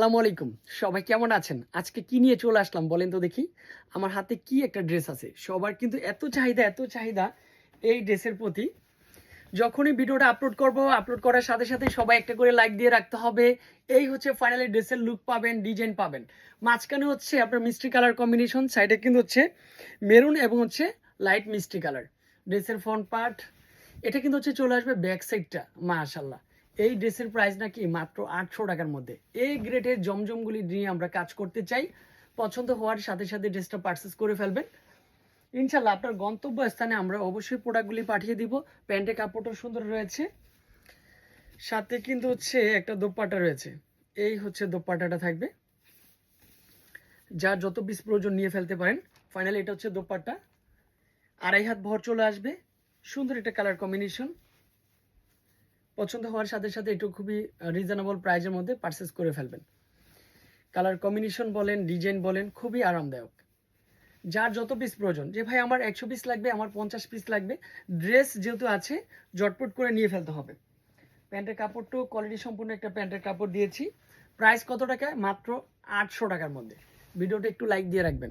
আসসালামু আলাইকুম। সবাই কেমন আছেন? আজকে কি নিয়ে চলে আসলাম বলেন তো দেখি? আমার হাতে কি একটা ড্রেস আছে। সবার কিন্তু এত চাহিদা এই ড্রেসের প্রতি। যখনই ভিডিওটা আপলোড করব, আপলোড করার সাথে সবাই একটা করে লাইক দিয়ে রাখতে হবে। এই হচ্ছে ফাইনালি ড্রেসের লুক পাবেন, ডিজাইন পাবেন। মাঝখানে হচ্ছে আপনার মিষ্টি কালার কম্বিনেশন, সাইডে কিন্তু হচ্ছে মেরুন এবং হচ্ছে লাইট মিষ্টি কালার। ড্রেসের ফ্রন্ট পার্ট এটা কিন্তু হচ্ছে চলে আসবে ব্যাক সাইডটা। মাশাআল্লাহ। এই ড্রেসের প্রাইস নাকি মাত্র ৮০০ টাকার মধ্যে। এই গ্রেডের জমজমগুলি নিয়ে আমরা কাজ করতে চাই। পছন্দ হওয়ার সাথে ড্রেসটা পারচেস করে ফেলবেন। ইনশাল্লাহ আপনার গন্তব্য স্থানে আমরা অবশ্যই প্রোডাক্টগুলি পাঠিয়ে দিব। প্যান্টের কাপড়টাও সুন্দর রয়েছে, সাথে কিন্তু হচ্ছে একটা দোপাট্টা রয়েছে। এই হচ্ছে দোপাট্টাটা থাকবে, যার যত পিস প্রয়োজন নিয়ে ফেলতে পারেন। ফাইনালি এটা হচ্ছে দোপাট্টা, 2.5 হাত ভর চলে আসবে। সুন্দর একটা কালার কম্বিনেশন। পছন্দ হওয়ার সাথে একটু খুবই রিজনেবল প্রাইসের মধ্যে পারচেস করে ফেলবেন। কালার কম্বিনেশন বলেন, ডিজাইন বলেন, খুবই আরামদায়ক। যার যত পিস প্রয়োজন, যে ভাই আমার 100 পিস লাগবে, আমার 50 পিস লাগবে, ড্রেস যেহেতু আছে জটপট করে নিয়ে ফেলতে হবে। প্যান্টের কাপড়টাও কোয়ালিটি সম্পূর্ণ একটা প্যান্টের কাপড় দিয়েছি। প্রাইস কত টাকা? মাত্র ৮০০ টাকার মধ্যে। ভিডিওটা একটু লাইক দিয়ে রাখবেন।